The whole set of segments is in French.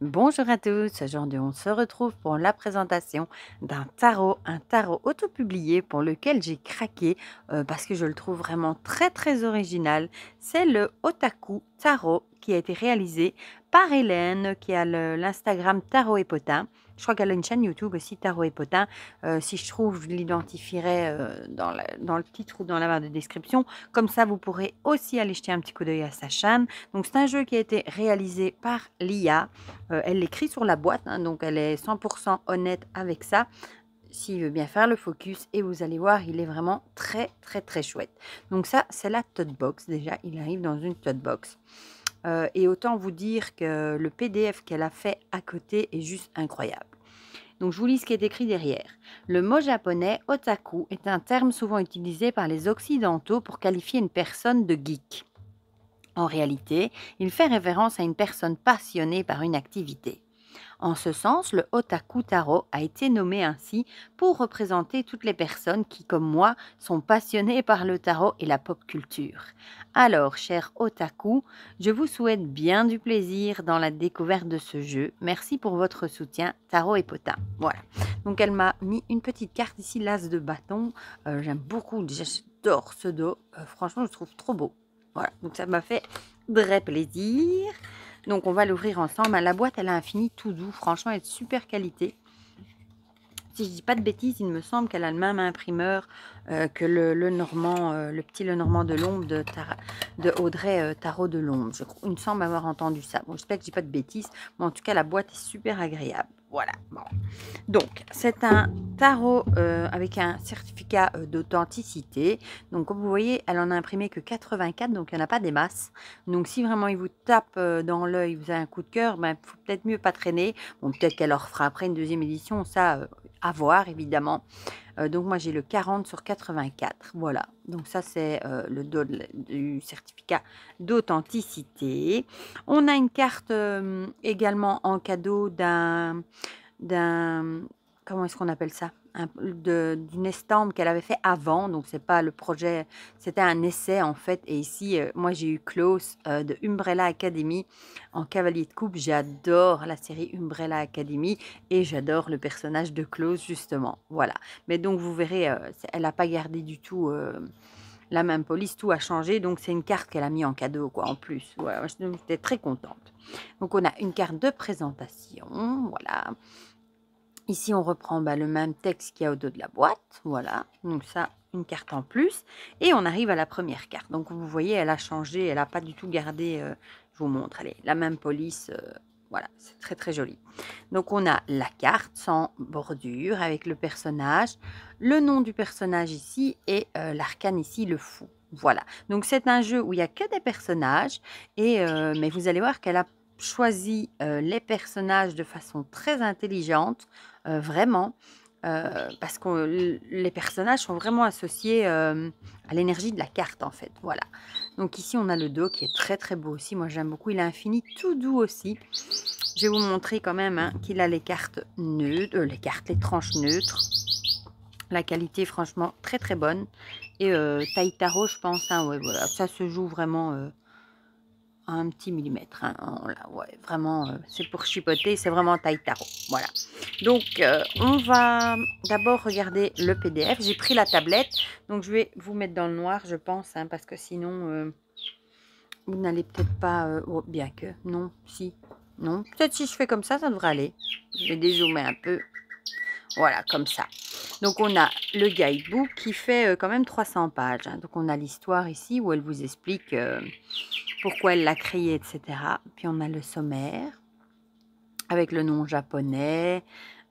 Bonjour à tous, aujourd'hui on se retrouve pour la présentation un tarot autopublié pour lequel j'ai craqué parce que je le trouve vraiment très original. C'est le Otaku Tarot qui a été réalisé par Hélène qui a l'Instagram Tarot et Potin. Je crois qu'elle a une chaîne YouTube aussi, Tarot et Potin. Si je trouve, je l'identifierai dans le titre ou dans la barre de description. Comme ça, vous pourrez aussi aller jeter un petit coup d'œil à sa chaîne. Donc c'est un jeu qui a été réalisé par l'IA. Elle l'écrit sur la boîte, hein, donc elle est 100% honnête avec ça. S'il veut bien faire le focus, et vous allez voir, il est vraiment très chouette. Donc ça, c'est la tote box. Déjà, il arrive dans une tote box. Et autant vous dire que le PDF qu'elle a fait à côté est juste incroyable. Donc je vous lis ce qui est écrit derrière. Le mot japonais otaku est un terme souvent utilisé par les occidentaux pour qualifier une personne de geek. En réalité, il fait référence à une personne passionnée par une activité. En ce sens, le Otaku Tarot a été nommé ainsi pour représenter toutes les personnes qui, comme moi, sont passionnées par le tarot et la pop culture. Alors, cher Otaku, je vous souhaite bien du plaisir dans la découverte de ce jeu. Merci pour votre soutien, Tarot et Potin. Voilà. Donc, elle m'a mis une petite carte ici, l'as de bâton. J'aime beaucoup, déjà, j'adore ce dos. Franchement, je le trouve trop beau. Voilà, donc ça m'a fait très plaisir. Donc on va l'ouvrir ensemble. La boîte, elle a un fini tout doux. Franchement, elle est de super qualité. Si je dis pas de bêtises, il me semble qu'elle a le même imprimeur que le Normand, le petit Le Normand de l'ombre de Audrey Tarot de l'ombre. Il me semble avoir entendu ça. Bon, j'espère que je dis pas de bêtises, mais en tout cas, la boîte est super agréable. Voilà. Bon. Donc, c'est un tarot avec un certificat d'authenticité. Donc, comme vous voyez, elle en a imprimé que 84, donc il n'y en a pas des masses. Donc, si vraiment il vous tape dans l'œil, vous avez un coup de cœur, ben, faut peut-être mieux pas traîner. Bon, peut-être qu'elle leur fera après une deuxième édition, ça, à voir, évidemment. Donc, moi, j'ai le 40 sur 84. Voilà. Donc, ça, c'est le dos du certificat d'authenticité. On a une carte également en cadeau d'un comment est-ce qu'on appelle ça? D'une estampe qu'elle avait fait avant, donc c'est pas le projet, c'était un essai en fait. Et ici, moi j'ai eu Klaus de Umbrella Academy en cavalier de coupe. J'adore la série Umbrella Academy et j'adore le personnage de Klaus justement. Voilà. Mais donc vous verrez, elle n'a pas gardé du tout la même police, tout a changé. Donc c'est une carte qu'elle a mis en cadeau quoi, en plus. Voilà, j'étais très contente. Donc on a une carte de présentation, voilà. Ici, on reprend le même texte qu'il y a au dos de la boîte. Voilà, donc ça, une carte en plus. Et on arrive à la première carte. Donc, vous voyez, elle a changé. Elle n'a pas du tout gardé, je vous montre, allez, la même police. Voilà, c'est très joli. Donc, on a la carte sans bordure avec le personnage, le nom du personnage ici et l'arcane ici, le fou. Voilà, donc c'est un jeu où il n'y a que des personnages. Mais vous allez voir qu'elle a choisi les personnages de façon très intelligente. Vraiment, parce que les personnages sont vraiment associés à l'énergie de la carte en fait, voilà. Donc ici on a le dos qui est très beau aussi, moi j'aime beaucoup, il a un fini tout doux aussi. Je vais vous montrer quand même hein, qu'il a les cartes neutres, les tranches neutres. La qualité franchement très bonne. Et taille tarot je pense, hein, ouais, voilà, ça se joue vraiment un petit millimètre. Hein, ouais, vraiment, c'est pour chipoter, c'est vraiment taille tarot. Voilà. Donc, on va d'abord regarder le PDF. J'ai pris la tablette, donc je vais vous mettre dans le noir, je pense, hein, parce que sinon, vous n'allez peut-être pas... oh, bien que, non, si, non. Peut-être si je fais comme ça devrait aller. Je vais dézoomer un peu. Voilà, comme ça. Donc, on a le guidebook qui fait quand même 300 pages. Hein. Donc, on a l'histoire ici où elle vous explique... pourquoi elle l'a créé, etc. Puis on a le sommaire avec le nom japonais,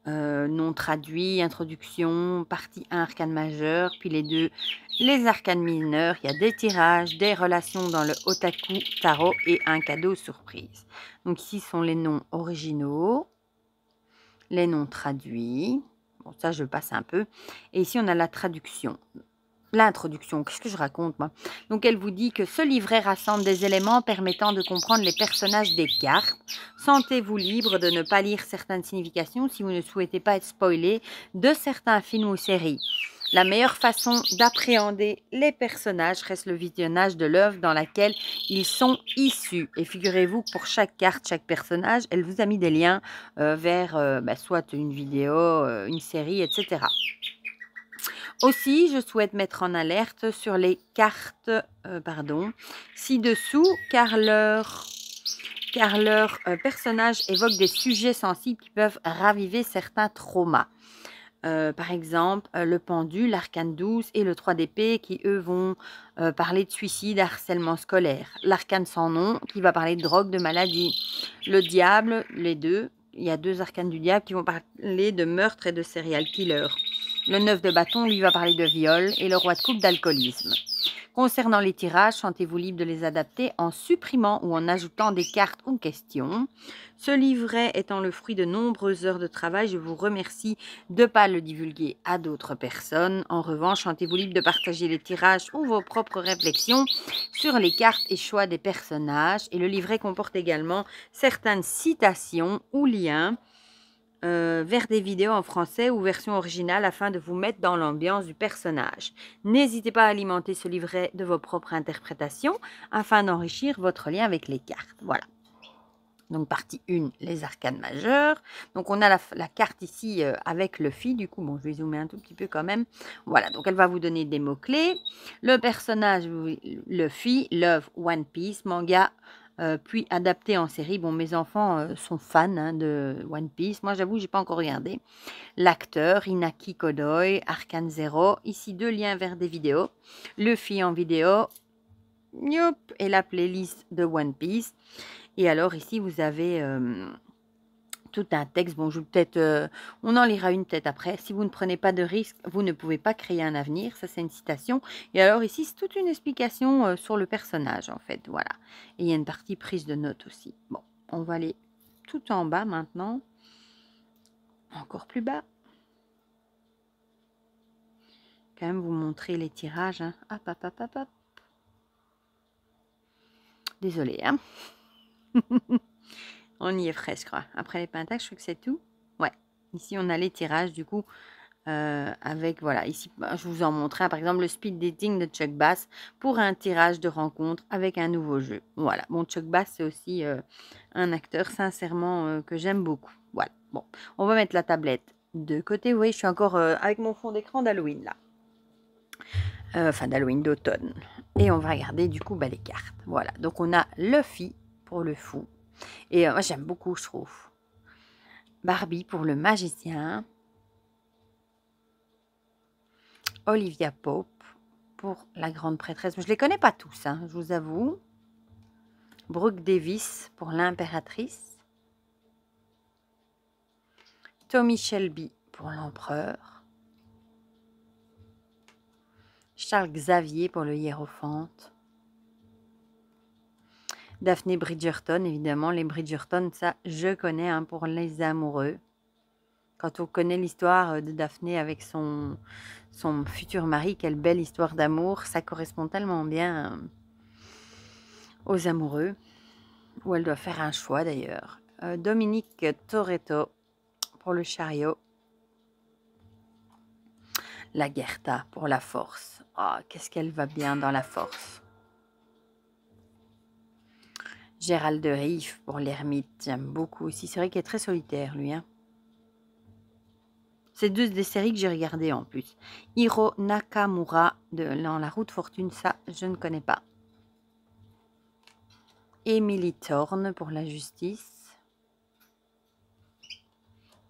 nom traduit, introduction, partie 1, arcane majeur, puis les arcanes mineurs. Il y a des tirages, des relations dans le Otaku Tarot et un cadeau surprise. Donc ici sont les noms originaux, les noms traduits. Bon, ça, je passe un peu. Et ici, on a la traduction. L'introduction, qu'est-ce que je raconte moi? Donc elle vous dit que ce livret rassemble des éléments permettant de comprendre les personnages des cartes. Sentez-vous libre de ne pas lire certaines significations si vous ne souhaitez pas être spoilé de certains films ou séries. La meilleure façon d'appréhender les personnages reste le visionnage de l'œuvre dans laquelle ils sont issus. Et figurez-vous que pour chaque carte, chaque personnage, elle vous a mis des liens vers soit une vidéo, une série, etc. Aussi, je souhaite mettre en alerte sur les cartes ci-dessous, car leurs personnages évoquent des sujets sensibles qui peuvent raviver certains traumas. Par exemple, le pendu, l'arcane 12 et le 3 d'épée qui, eux, vont parler de suicide, harcèlement scolaire. L'arcane sans nom qui va parler de drogue, de maladie. Le diable, les deux. Il y a 2 arcanes du diable qui vont parler de meurtre et de serial killer. Le 9 de bâton, lui, va parler de viol et le roi de coupe d'alcoolisme. Concernant les tirages, sentez-vous libre de les adapter en supprimant ou en ajoutant des cartes ou questions. Ce livret étant le fruit de nombreuses heures de travail, je vous remercie de ne pas le divulguer à d'autres personnes. En revanche, sentez-vous libre de partager les tirages ou vos propres réflexions sur les cartes et choix des personnages. Et le livret comporte également certaines citations ou liens vers des vidéos en français ou version originale afin de vous mettre dans l'ambiance du personnage. N'hésitez pas à alimenter ce livret de vos propres interprétations afin d'enrichir votre lien avec les cartes. Voilà. Donc partie 1, les arcanes majeures. Donc on a la carte ici avec Luffy. Du coup, bon, je vais zoomer un tout petit peu quand même. Voilà, donc elle va vous donner des mots-clés. Le personnage Luffy, Love, One Piece, manga, puis adapté en série. Bon, mes enfants sont fans de One Piece. Moi, j'avoue, j'ai pas encore regardé. L'acteur, Inaki Kodoy, Arcane Zero. Ici, 2 liens vers des vidéos. Luffy en vidéo. Youp, et la playlist de One Piece. Et alors, ici, vous avez tout un texte. Bon, je peut-être, on en lira une peut-être après. Si vous ne prenez pas de risques, vous ne pouvez pas créer un avenir. Ça, c'est une citation. Et alors, ici, c'est toute une explication sur le personnage, en fait. Voilà. Et il y a une partie prise de notes aussi. Bon, on va aller tout en bas maintenant. Encore plus bas. Quand même, vous montrer les tirages. Hein. Hop, hop, hop, hop, hop. Désolée, hein. On y est frais, je crois. Après les pentages, je crois que c'est tout. Ouais. Ici, on a les tirages, du coup, avec, voilà. Ici, je vous en montre un. Par exemple, le speed dating de Chuck Bass pour un tirage de rencontre avec un nouveau jeu. Voilà. Bon, Chuck Bass, c'est aussi un acteur, sincèrement, que j'aime beaucoup. Voilà. Bon, on va mettre la tablette de côté. Vous voyez, je suis encore avec mon fond d'écran d'Halloween, là. Enfin, d'Halloween, d'automne. Et on va regarder, du coup, les cartes. Voilà. Donc, on a Luffy pour le fou. Et moi, j'aime beaucoup, je trouve. Barbie pour le magicien. Olivia Pope pour la grande prêtresse. Je ne les connais pas tous, hein, je vous avoue. Brooke Davis pour l'impératrice. Tommy Shelby pour l'empereur. Charles Xavier pour le hiérophante. Daphné Bridgerton, évidemment. Les Bridgerton, ça, je connais hein, pour les amoureux. Quand on connaît l'histoire de Daphné avec son futur mari, quelle belle histoire d'amour. Ça correspond tellement bien aux amoureux. Où elle doit faire un choix d'ailleurs. Dominique Toretto pour le chariot. La Gerta pour la force. Oh, qu'est-ce qu'elle va bien dans la force. Gérald de Rive pour l'ermite. J'aime beaucoup aussi. C'est vrai qu'il est très solitaire, lui. Hein. C'est 2 des séries que j'ai regardées en plus. Hiro Nakamura dans La Route Fortune. Ça, je ne connais pas. Emily Thorne pour la justice.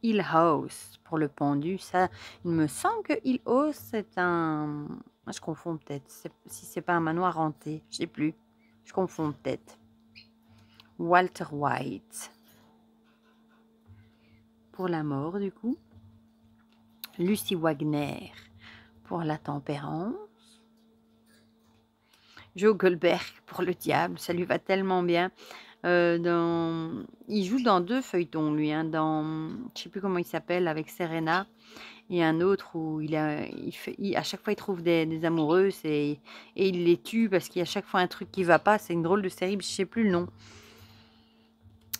Hill House pour le pendu. Ça, il me semble que Hill House, c'est un... Je confonds peut-être. Si c'est pas un manoir hanté. Je sais plus. Je confonds peut-être. Walter White. Pour la mort, du coup. Lucy Wagner. Pour la tempérance. Joe Goldberg pour le diable. Ça lui va tellement bien. Il joue dans 2 feuilletons, lui. Hein, je sais plus comment il s'appelle, avec Serena. Et un autre où à chaque fois, il trouve des amoureuses et il les tue parce qu'il y a à chaque fois un truc qui va pas. C'est une drôle de série, je sais plus le nom.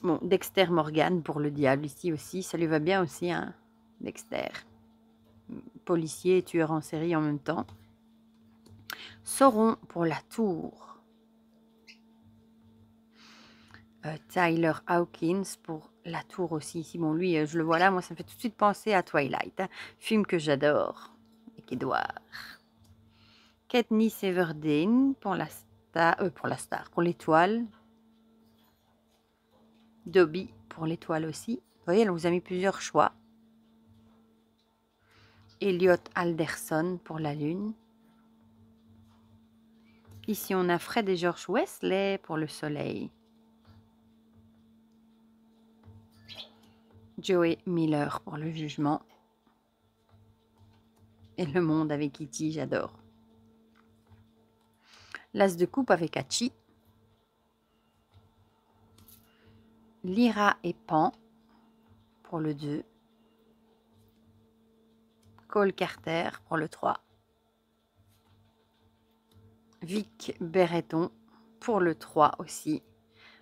Bon, Dexter Morgan pour le diable, ici aussi. Ça lui va bien aussi, hein, Dexter. policier et tueur en série en même temps. Sauron pour La Tour. Tyler Hawkins pour La Tour aussi. Ici, bon, lui, je le vois là, moi, ça me fait tout de suite penser à Twilight, hein, film que j'adore, avec Edouard. Katniss Everdeen pour pour l'étoile. Dobby pour l'étoile aussi. Vous voyez, elle vous a mis plusieurs choix. Elliot Alderson pour la lune. Ici, on a Fred et George Wesley pour le soleil. Joey Miller pour le jugement. Et le monde avec Kitty, j'adore. L'as de coupe avec Hachi. Lyra et Pan pour le 2. Cole Carter pour le 3. Vic Berreton pour le 3 aussi.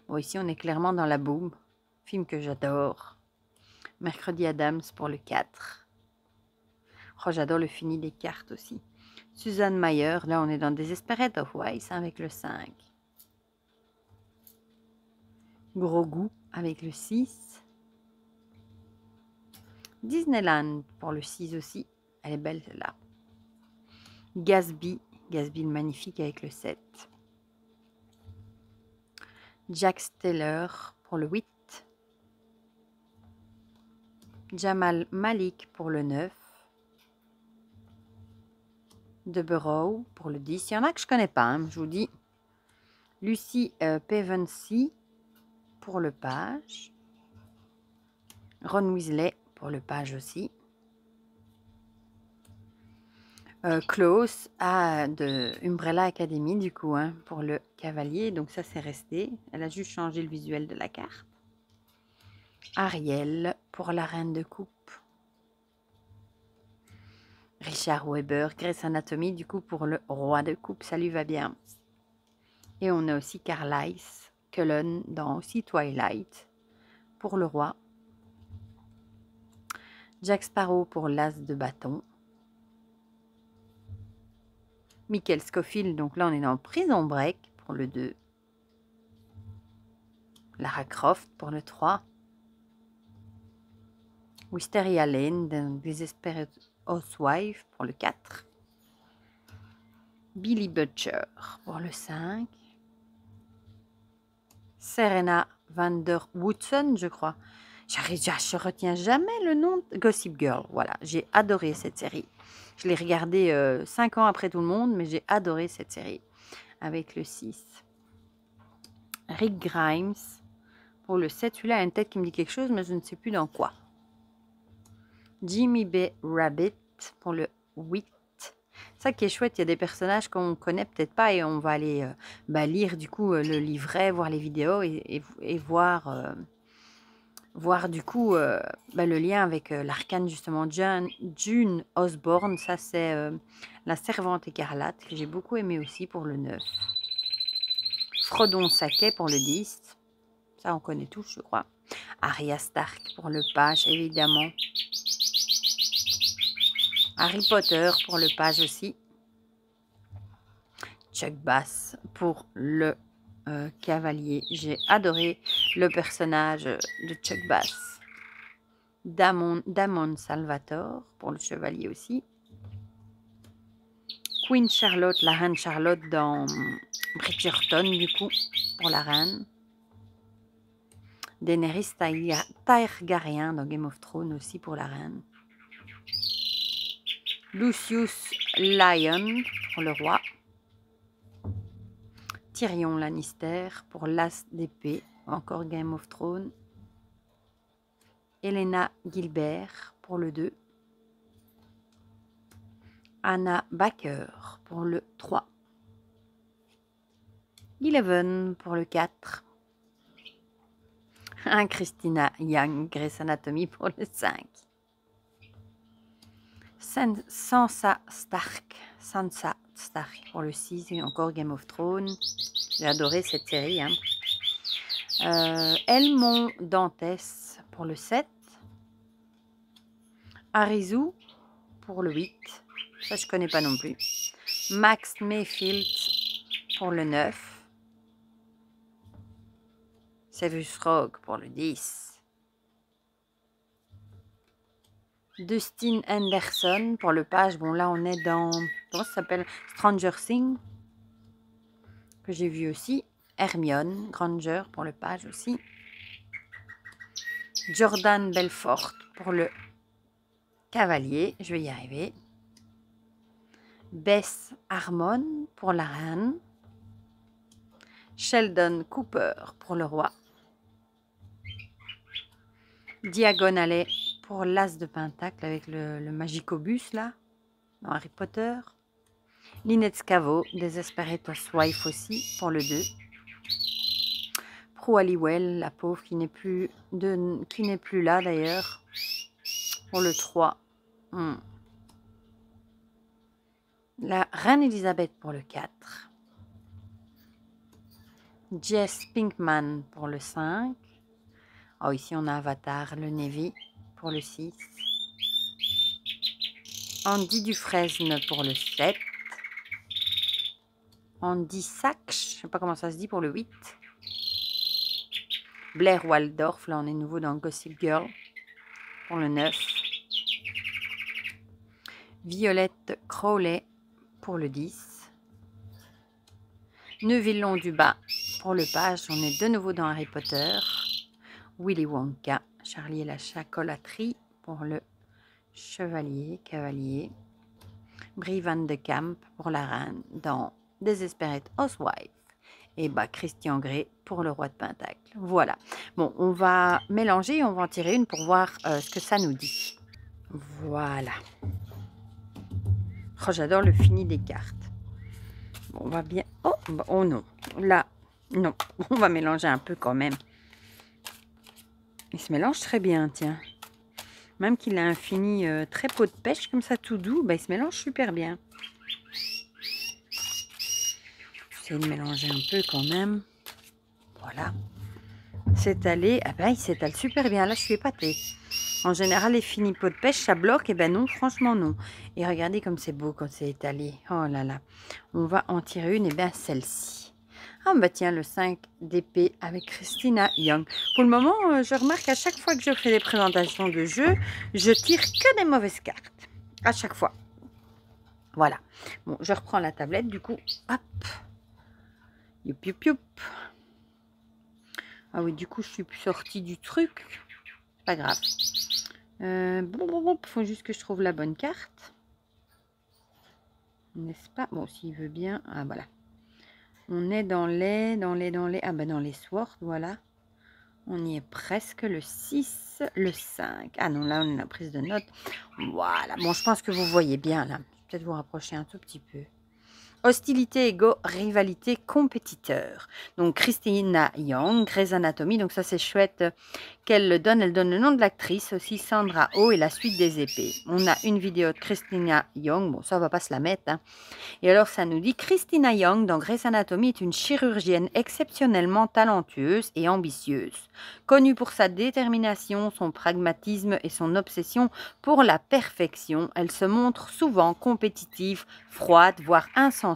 Bon, ici, on est clairement dans la boom. Film que j'adore. Mercredi Adams pour le 4. Oh, j'adore le fini des cartes aussi. Suzanne Mayer, là, on est dans Desperate Housewives avec le 5. Gros goût avec le 6. Disneyland pour le 6 aussi. Elle est belle celle-là. Gatsby le magnifique avec le 7. Jack Steller pour le 8. Jamal Malik pour le 9. De Burrow pour le 10. Il y en a que je ne connais pas, hein, je vous dis. Lucy Pevensey pour le page. Ron Weasley pour le page aussi. Klaus de Umbrella Academy du coup, hein, pour le cavalier. Donc ça, c'est resté. Elle a juste changé le visuel de la carte. Ariel pour la reine de coupe. Richard Weber, Grey's Anatomy, du coup, pour le roi de coupe. Ça lui va bien. Et on a aussi Carlisle Cullen dans aussi Twilight pour le roi. Jack Sparrow pour l'as de bâton. Michael Scofield, donc là on est dans Prison Break pour le 2. Lara Croft pour le 3. Wisteria Lane dans Desperate Housewives pour le 4. Billy Butcher pour le 5. Serena Van Der Woodson, je crois. Je retiens jamais le nom. Gossip Girl, voilà. J'ai adoré cette série. Je l'ai regardée 5 ans après tout le monde, mais j'ai adoré cette série avec le 6. Rick Grimes pour le 7. Celui-là a une tête qui me dit quelque chose, mais je ne sais plus dans quoi. Jimmy B. Rabbit pour le 8. Ça qui est chouette, il y a des personnages qu'on ne connaît peut-être pas et on va aller lire du coup le livret, voir les vidéos et voir, voir du coup le lien avec l'arcane justement. June Osborne, ça c'est la servante écarlate que j'ai beaucoup aimé aussi pour le 9. Frodon Saquet pour le 10. Ça on connaît tous je crois. Arya Stark pour le page évidemment. Harry Potter pour le page aussi. Chuck Bass pour le cavalier. J'ai adoré le personnage de Chuck Bass. Damon Salvatore pour le chevalier aussi. Queen Charlotte, la reine Charlotte dans Bridgerton du coup pour la reine. Daenerys Targaryen dans Game of Thrones aussi pour la reine. Lucius Lyon pour le roi. Tyrion Lannister pour l'as d'épée, encore Game of Thrones. Elena Gilbert pour le 2. Anna Baker pour le 3. Eleven pour le 4. Christina Young, Grey's Anatomy pour le 5. Sansa Stark pour le 6 et encore Game of Thrones. J'ai adoré cette série. Hein. Elmond Dantes pour le 7. Arizu pour le 8. Ça, je connais pas non plus. Max Mayfield pour le 9. Severus Rogue pour le 10. Dustin Henderson pour le page. Bon, là, on est dans... Comment ça s'appelle? Stranger Things, que j'ai vu aussi. Hermione Granger pour le page aussi. Jordan Belfort pour le cavalier. Je vais y arriver. Bess Harmon pour la reine. Sheldon Cooper pour le roi. Diagonale pour l'as de pentacle avec le magicobus là, dans Harry Potter. Lynette Scavo, Desesperados Wife aussi pour le 2. Prue Halliwell, la pauvre qui n'est plus là d'ailleurs, pour le 3. La reine Elisabeth pour le 4. Jess Pinkman pour le 5. Oh, ici on a Avatar, le Navy pour le 6. Andy Dufresne pour le 7. Andy Sachs, je ne sais pas comment ça se dit, pour le 8. Blair Waldorf, là on est nouveau dans Gossip Girl, pour le 9. Violette Crowley pour le 10. Neville Londubat pour le page, on est de nouveau dans Harry Potter. Willy Wonka, Charlie et la chocolaterie pour le chevalier, cavalier. Brie Van de Camp pour la reine dans Desperate Housewives. Et Christian Grey pour le roi de pentacle. Voilà. Bon, on va mélanger et on va en tirer une pour voir ce que ça nous dit. Voilà. Oh, j'adore le fini des cartes. Bon, on va bien... Oh non. Là, non. On va mélanger un peu quand même. Il se mélange très bien, tiens. Même qu'il a un fini très pot de pêche, comme ça, tout doux, il se mélange super bien. J'essaie de mélanger un peu quand même. Voilà. S'étaler, il s'étale super bien. Là, je suis épatée. En général, les finis pots de pêche, ça bloque. Et non, franchement, non. Et regardez comme c'est beau quand c'est étalé. Oh là là. On va en tirer une, et celle-ci. Ah, tiens, le 5 d'épée avec Christina Young. Pour le moment, je remarque à chaque fois que je fais des présentations de jeux, je tire que des mauvaises cartes. À chaque fois. Voilà. Bon, je reprends la tablette, du coup. Hop. Youp, youp, youp. Ah oui, du coup, je suis plus sortie du truc. Pas grave. Faut juste que je trouve la bonne carte. N'est-ce pas? Bon, s'il veut bien. Ah, voilà. On est dans les... dans les swords, voilà. On y est presque, le 6, le 5. Ah non, là, on a la prise de notes. Voilà. Bon, je pense que vous voyez bien, là. Peut-être vous rapprocher un tout petit peu. Hostilité égaux rivalité compétiteur. Donc Christina Young, Grey's Anatomy. Donc ça c'est chouette qu'elle le donne. Elle donne le nom de l'actrice aussi, Sandra Oh et la suite des épées. On a une vidéo de Christina Young. Bon, ça on va pas se la mettre. Hein. Et alors ça nous dit Christina Young dans Grey's Anatomy est une chirurgienne exceptionnellement talentueuse et ambitieuse. Connue pour sa détermination, son pragmatisme et son obsession pour la perfection, elle se montre souvent compétitive, froide, voire insensible.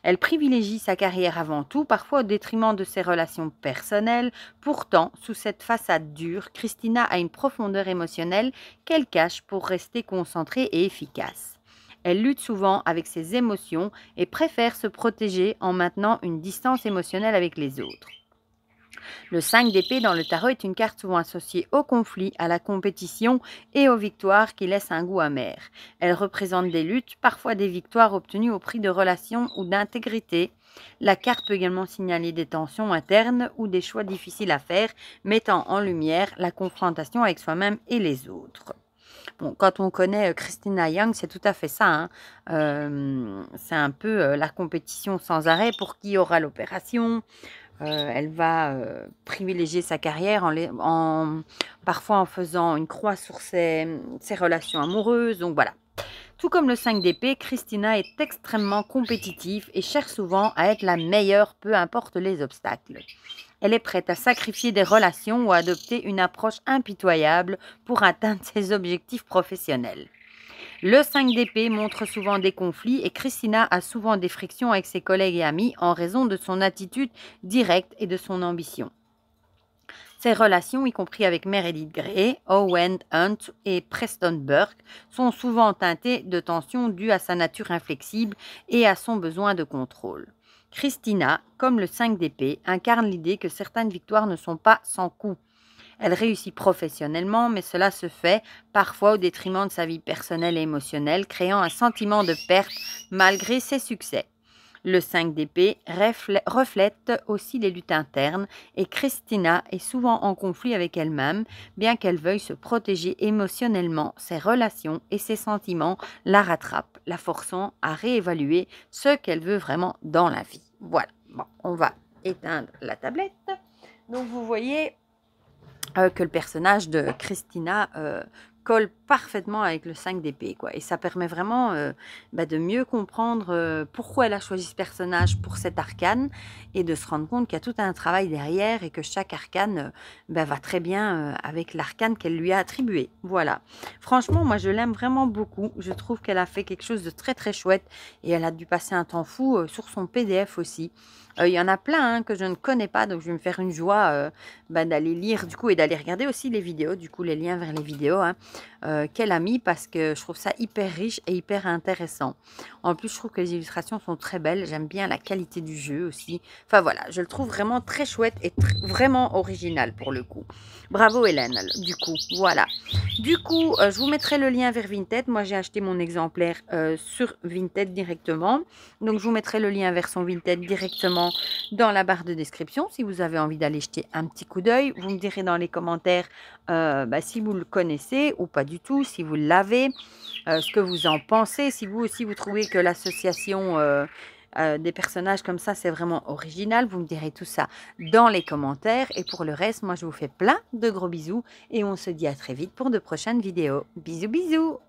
Elle privilégie sa carrière avant tout, parfois au détriment de ses relations personnelles. Pourtant, sous cette façade dure, Christina a une profondeur émotionnelle qu'elle cache pour rester concentrée et efficace. Elle lutte souvent avec ses émotions et préfère se protéger en maintenant une distance émotionnelle avec les autres. Le 5 d'épée dans le tarot est une carte souvent associée au conflit, à la compétition et aux victoires qui laissent un goût amer. Elle représente des luttes, parfois des victoires obtenues au prix de relations ou d'intégrité. La carte peut également signaler des tensions internes ou des choix difficiles à faire, mettant en lumière la confrontation avec soi-même et les autres. Bon, quand on connaît Christina Young, c'est tout à fait ça. Hein. C'est un peu la compétition sans arrêt pour qui aura l'opération. Elle va privilégier sa carrière parfois en faisant une croix sur ses relations amoureuses. Donc voilà. Tout comme le 5 d'épée, Christina est extrêmement compétitive et cherche souvent à être la meilleure, peu importe les obstacles. Elle est prête à sacrifier des relations ou à adopter une approche impitoyable pour atteindre ses objectifs professionnels. Le 5 d'épée montre souvent des conflits et Christina a souvent des frictions avec ses collègues et amis en raison de son attitude directe et de son ambition. Ses relations, y compris avec Meredith Grey, Owen Hunt et Preston Burke, sont souvent teintées de tensions dues à sa nature inflexible et à son besoin de contrôle. Christina, comme le 5 d'épée, incarne l'idée que certaines victoires ne sont pas sans coût. Elle réussit professionnellement, mais cela se fait parfois au détriment de sa vie personnelle et émotionnelle, créant un sentiment de perte malgré ses succès. Le 5 d'épée reflète aussi les luttes internes et Christina est souvent en conflit avec elle-même, bien qu'elle veuille se protéger émotionnellement, ses relations et ses sentiments la rattrapent, la forçant à réévaluer ce qu'elle veut vraiment dans la vie. Voilà, bon, on va éteindre la tablette. Donc vous voyez que le personnage de Christina colle parfaitement avec le 5 d'épée, quoi. Et ça permet vraiment de mieux comprendre pourquoi elle a choisi ce personnage pour cet arcane et de se rendre compte qu'il y a tout un travail derrière et que chaque arcane va très bien avec l'arcane qu'elle lui a attribué. Voilà. Franchement, moi, je l'aime vraiment beaucoup. Je trouve qu'elle a fait quelque chose de très, très chouette et elle a dû passer un temps fou sur son PDF aussi. Il y en a plein que je ne connais pas, donc je vais me faire une joie d'aller lire du coup et d'aller regarder aussi les vidéos, du coup les liens vers les vidéos qu'elle a mis parce que je trouve ça hyper riche et hyper intéressant. En plus, je trouve que les illustrations sont très belles, j'aime bien la qualité du jeu aussi. Enfin voilà, je le trouve vraiment très chouette et vraiment original pour le coup. Bravo Hélène, du coup, voilà. Du coup, je vous mettrai le lien vers Vinted. Moi, j'ai acheté mon exemplaire sur Vinted directement. Donc, je vous mettrai le lien vers son Vinted directement dans la barre de description. Si vous avez envie d'aller jeter un petit coup d'œil, vous me direz dans les commentaires si vous le connaissez ou pas du tout, si vous l'avez, ce que vous en pensez. Si vous aussi, vous trouvez que l'association des personnages comme ça, c'est vraiment original. Vous me direz tout ça dans les commentaires. Et pour le reste, moi, je vous fais plein de gros bisous et on se dit à très vite pour de prochaines vidéos. Bisous, bisous!